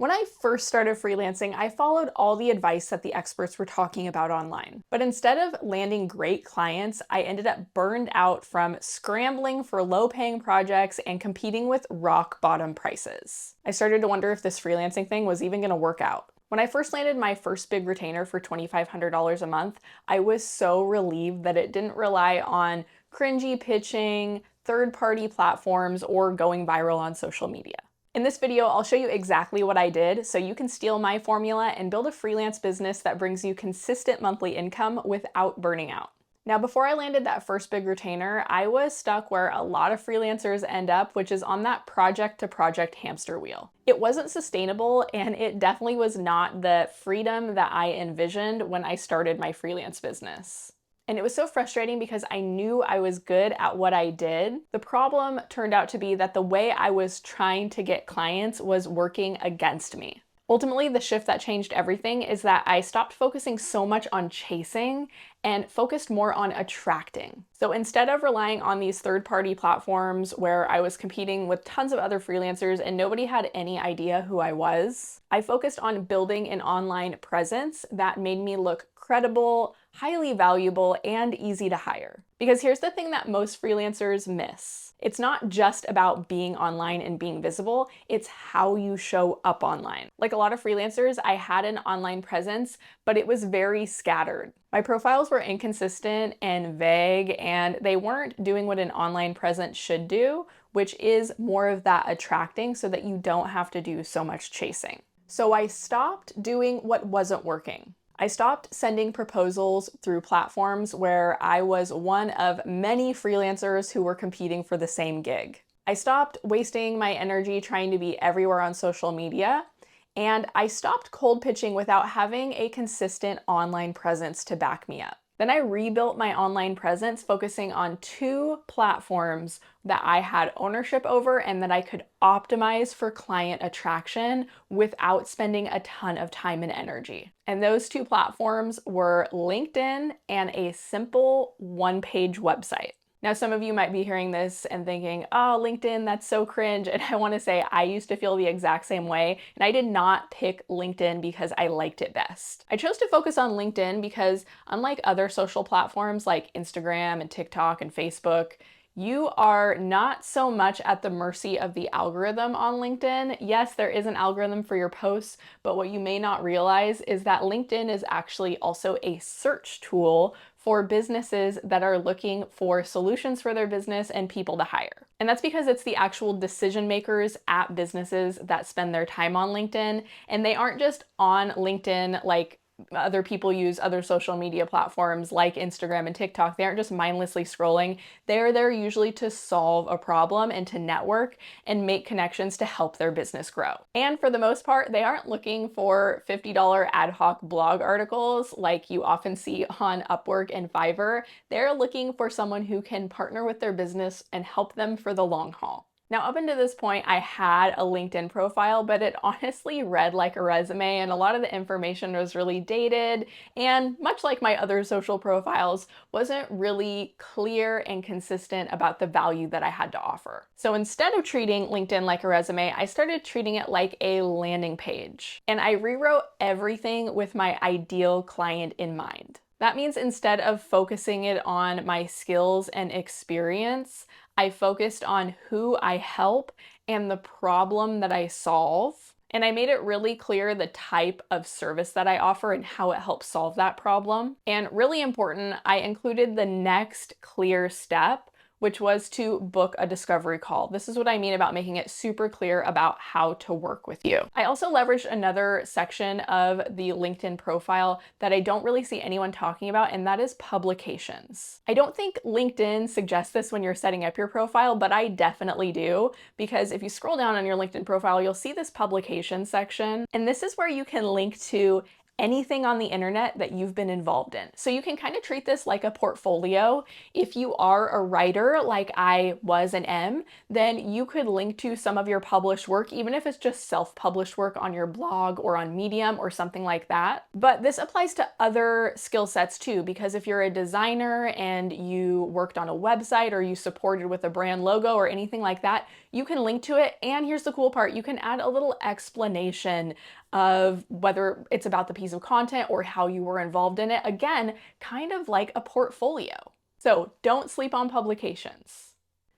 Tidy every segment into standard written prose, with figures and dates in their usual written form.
When I first started freelancing, I followed all the advice that the experts were talking about online. But instead of landing great clients, I ended up burned out from scrambling for low-paying projects and competing with rock bottom prices. I started to wonder if this freelancing thing was even going to work out. When I first landed my first big retainer for $2,500 a month, I was so relieved that it didn't rely on cringy pitching, third-party platforms, or going viral on social media. In this video, I'll show you exactly what I did so you can steal my formula and build a freelance business that brings you consistent monthly income without burning out. Now, before I landed that first big retainer, I was stuck where a lot of freelancers end up, which is on that project to project hamster wheel. It wasn't sustainable, and it definitely was not the freedom that I envisioned when I started my freelance business. And it was so frustrating because I knew I was good at what I did. The problem turned out to be that the way I was trying to get clients was working against me. Ultimately, the shift that changed everything is that I stopped focusing so much on chasing and focused more on attracting. So instead of relying on these third-party platforms where I was competing with tons of other freelancers and nobody had any idea who I was, I focused on building an online presence that made me look credible, highly valuable, and easy to hire. Because here's the thing that most freelancers miss. It's not just about being online and being visible, it's how you show up online. Like a lot of freelancers, I had an online presence, but it was very scattered. My profiles were inconsistent and vague, and they weren't doing what an online presence should do, which is more of that attracting so that you don't have to do so much chasing. So I stopped doing what wasn't working. I stopped sending proposals through platforms where I was one of many freelancers who were competing for the same gig. I stopped wasting my energy trying to be everywhere on social media, and I stopped cold pitching without having a consistent online presence to back me up. Then I rebuilt my online presence, focusing on 2 platforms that I had ownership over and that I could optimize for client attraction without spending a ton of time and energy. And those 2 platforms were LinkedIn and a simple one-page website. Now, some of you might be hearing this and thinking, oh, LinkedIn, that's so cringe. And I want to say I used to feel the exact same way. And I did not pick LinkedIn because I liked it best. I chose to focus on LinkedIn because unlike other social platforms like Instagram and TikTok and Facebook, you are not so much at the mercy of the algorithm on LinkedIn. Yes, there is an algorithm for your posts, but what you may not realize is that LinkedIn is actually also a search tool for businesses that are looking for solutions for their business and people to hire. And that's because it's the actual decision makers at businesses that spend their time on LinkedIn, and they aren't just on LinkedIn like other people use other social media platforms like Instagram and TikTok. They aren't just mindlessly scrolling. They're there usually to solve a problem and to network and make connections to help their business grow. And for the most part, they aren't looking for $50 ad hoc blog articles like you often see on Upwork and Fiverr. They're looking for someone who can partner with their business and help them for the long haul. Now, up until this point, I had a LinkedIn profile, but it honestly read like a resume, and a lot of the information was really dated, and much like my other social profiles, wasn't really clear and consistent about the value that I had to offer. So instead of treating LinkedIn like a resume, I started treating it like a landing page, and I rewrote everything with my ideal client in mind. That means instead of focusing it on my skills and experience, I focused on who I help and the problem that I solve. And I made it really clear the type of service that I offer and how it helps solve that problem. And really important, I included the next clear step, which was to book a discovery call. This is what I mean about making it super clear about how to work with you. I also leveraged another section of the LinkedIn profile that I don't really see anyone talking about, and that is publications. I don't think LinkedIn suggests this when you're setting up your profile, but I definitely do, because if you scroll down on your LinkedIn profile, you'll see this publication section, and this is where you can link to anything on the internet that you've been involved in. So you can kind of treat this like a portfolio. If you are a writer like I was and am, then you could link to some of your published work, even if it's just self-published work on your blog or on Medium or something like that. But this applies to other skill sets too, because if you're a designer and you worked on a website or you supported with a brand logo or anything like that, You can link to it, and here's the cool part, you can add a little explanation of whether it's about the piece of content or how you were involved in it. Again, kind of like a portfolio. So don't sleep on publications.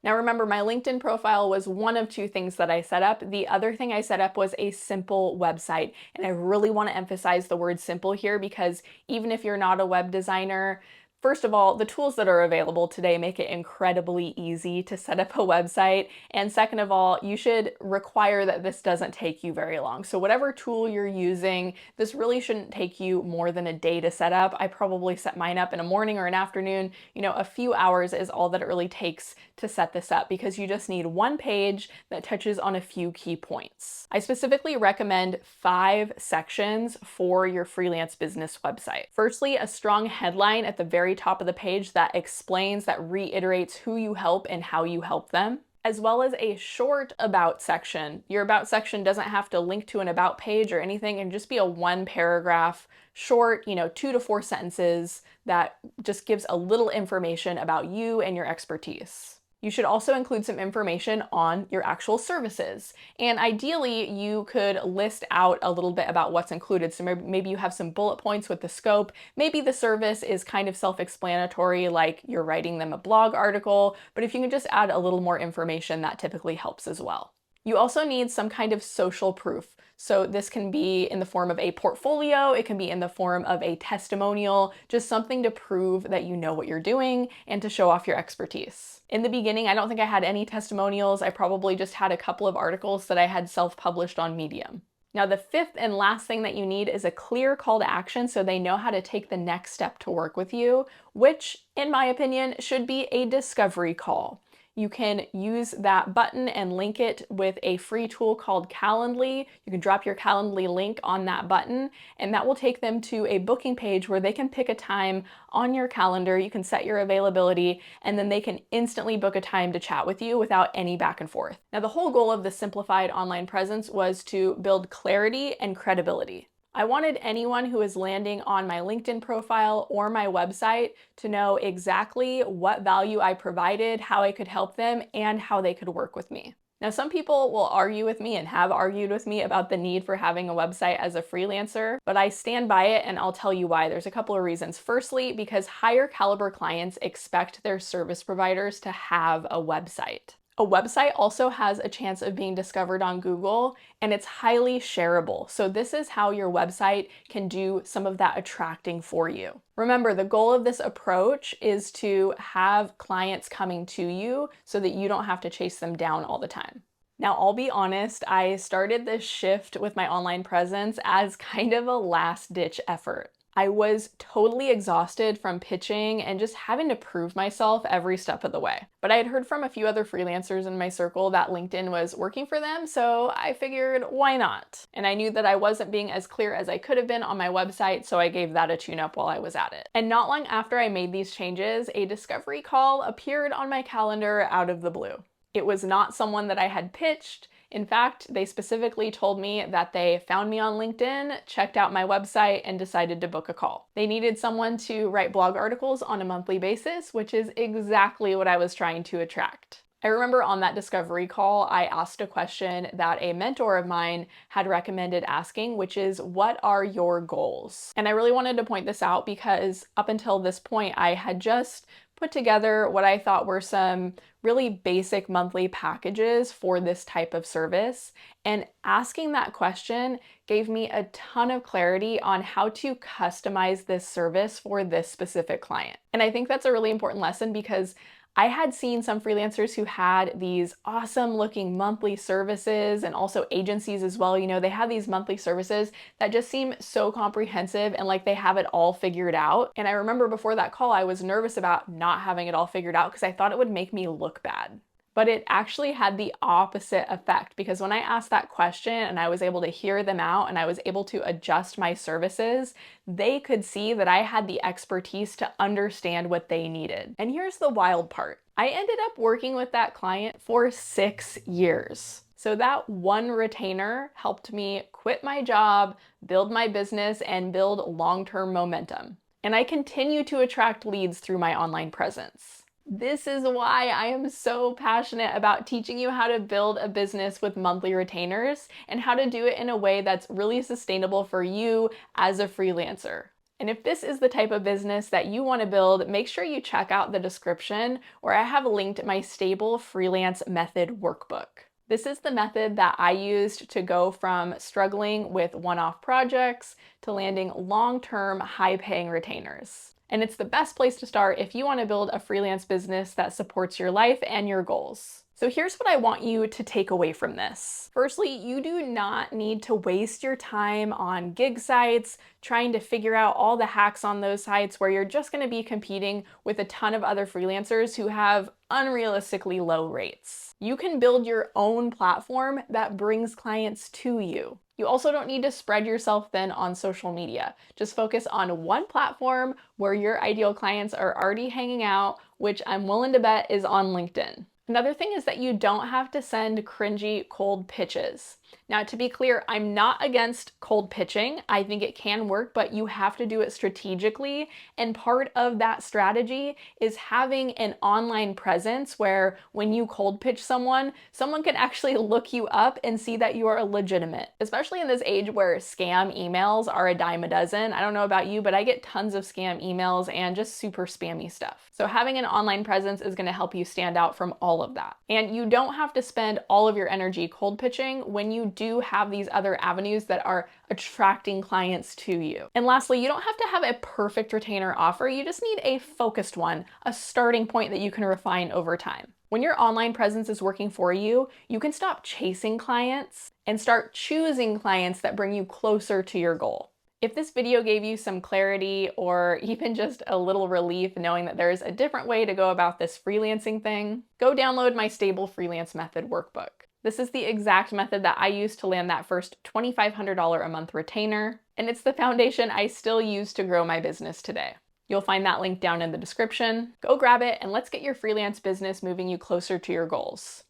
Now remember, my LinkedIn profile was one of two things that I set up. The other thing I set up was a simple website. And I really want to emphasize the word simple here, because even if you're not a web designer, first of all, the tools that are available today make it incredibly easy to set up a website. And second of all, you should require that this doesn't take you very long. So whatever tool you're using, this really shouldn't take you more than a day to set up. I probably set mine up in a morning or an afternoon. A few hours is all that it really takes to set this up, because you just need one page that touches on a few key points. I specifically recommend 5 sections for your freelance business website. Firstly, a strong headline at the very top of the page that explains, that reiterates who you help and how you help them, as well as a short about section. Your about section doesn't have to link to an about page or anything, and just be a 1-paragraph, short, 2 to 4 sentences that just gives a little information about you and your expertise. You should also include some information on your actual services. And ideally, you could list out a little bit about what's included. So maybe you have some bullet points with the scope. Maybe the service is kind of self-explanatory, like you're writing them a blog article, but if you can just add a little more information, that typically helps as well. You also need some kind of social proof. So this can be in the form of a portfolio, it can be in the form of a testimonial, just something to prove that you know what you're doing and to show off your expertise. In the beginning, I don't think I had any testimonials. I probably just had a couple of articles that I had self-published on Medium. Now, the 5th and last thing that you need is a clear call to action, so they know how to take the next step to work with you, which, in my opinion, should be a discovery call. You can use that button and link it with a free tool called Calendly. You can drop your Calendly link on that button, and that will take them to a booking page where they can pick a time on your calendar. You can set your availability, and then they can instantly book a time to chat with you without any back and forth. Now, the whole goal of the simplified online presence was to build clarity and credibility. I wanted anyone who is landing on my LinkedIn profile or my website to know exactly what value I provided, how I could help them, and how they could work with me. Now, some people will argue with me and have argued with me about the need for having a website as a freelancer, but I stand by it, and I'll tell you why. There's a couple of reasons. Firstly, because higher caliber clients expect their service providers to have a website. A website also has a chance of being discovered on Google, and it's highly shareable. So this is how your website can do some of that attracting for you. Remember, the goal of this approach is to have clients coming to you so that you don't have to chase them down all the time. Now, I'll be honest, I started this shift with my online presence as kind of a last-ditch effort. I was totally exhausted from pitching and just having to prove myself every step of the way. But I had heard from a few other freelancers in my circle that LinkedIn was working for them, so I figured, why not? And I knew that I wasn't being as clear as I could have been on my website, so I gave that a tune-up while I was at it. And not long after I made these changes, a discovery call appeared on my calendar out of the blue. It was not someone that I had pitched. In fact, they specifically told me that they found me on LinkedIn, checked out my website, and decided to book a call. They needed someone to write blog articles on a monthly basis, which is exactly what I was trying to attract. I remember on that discovery call, I asked a question that a mentor of mine had recommended asking, which is, what are your goals? And I really wanted to point this out because up until this point, I had just put together what I thought were some really basic monthly packages for this type of service. And asking that question gave me a ton of clarity on how to customize this service for this specific client. And I think that's a really important lesson because I had seen some freelancers who had these awesome looking monthly services, and also agencies as well. They have these monthly services that just seem so comprehensive and like they have it all figured out. And I remember before that call, I was nervous about not having it all figured out because I thought it would make me look bad. But it actually had the opposite effect, because when I asked that question and I was able to hear them out and I was able to adjust my services, they could see that I had the expertise to understand what they needed. And here's the wild part. I ended up working with that client for 6 years. So that one retainer helped me quit my job, build my business, and build long-term momentum. And I continue to attract leads through my online presence. This is why I am so passionate about teaching you how to build a business with monthly retainers and how to do it in a way that's really sustainable for you as a freelancer. And if this is the type of business that you want to build, make sure you check out the description where I have linked my stable freelance method workbook. This is the method that I used to go from struggling with one-off projects to landing long-term, high-paying retainers. And it's the best place to start if you want to build a freelance business that supports your life and your goals. So here's what I want you to take away from this. Firstly, you do not need to waste your time on gig sites, trying to figure out all the hacks on those sites where you're just going to be competing with a ton of other freelancers who have unrealistically low rates. You can build your own platform that brings clients to you. You also don't need to spread yourself thin on social media. Just focus on one platform where your ideal clients are already hanging out, which I'm willing to bet is on LinkedIn. Another thing is that you don't have to send cringy cold pitches. Now, to be clear, I'm not against cold pitching. I think it can work, but you have to do it strategically. And part of that strategy is having an online presence where when you cold pitch someone can actually look you up and see that you are legitimate, especially in this age where scam emails are a dime a dozen. I don't know about you, but I get tons of scam emails and just super spammy stuff. So having an online presence is going to help you stand out from all of that. And you don't have to spend all of your energy cold pitching when you do have these other avenues that are attracting clients to you. And lastly, you don't have to have a perfect retainer offer. You just need a focused one, a starting point that you can refine over time. When your online presence is working for you, you can stop chasing clients and start choosing clients that bring you closer to your goal. If this video gave you some clarity or even just a little relief knowing that there's a different way to go about this freelancing thing, go download my stable freelance method workbook. This is the exact method that I used to land that first $2,500 a month retainer, and it's the foundation I still use to grow my business today. You'll find that link down in the description. Go grab it and let's get your freelance business moving you closer to your goals.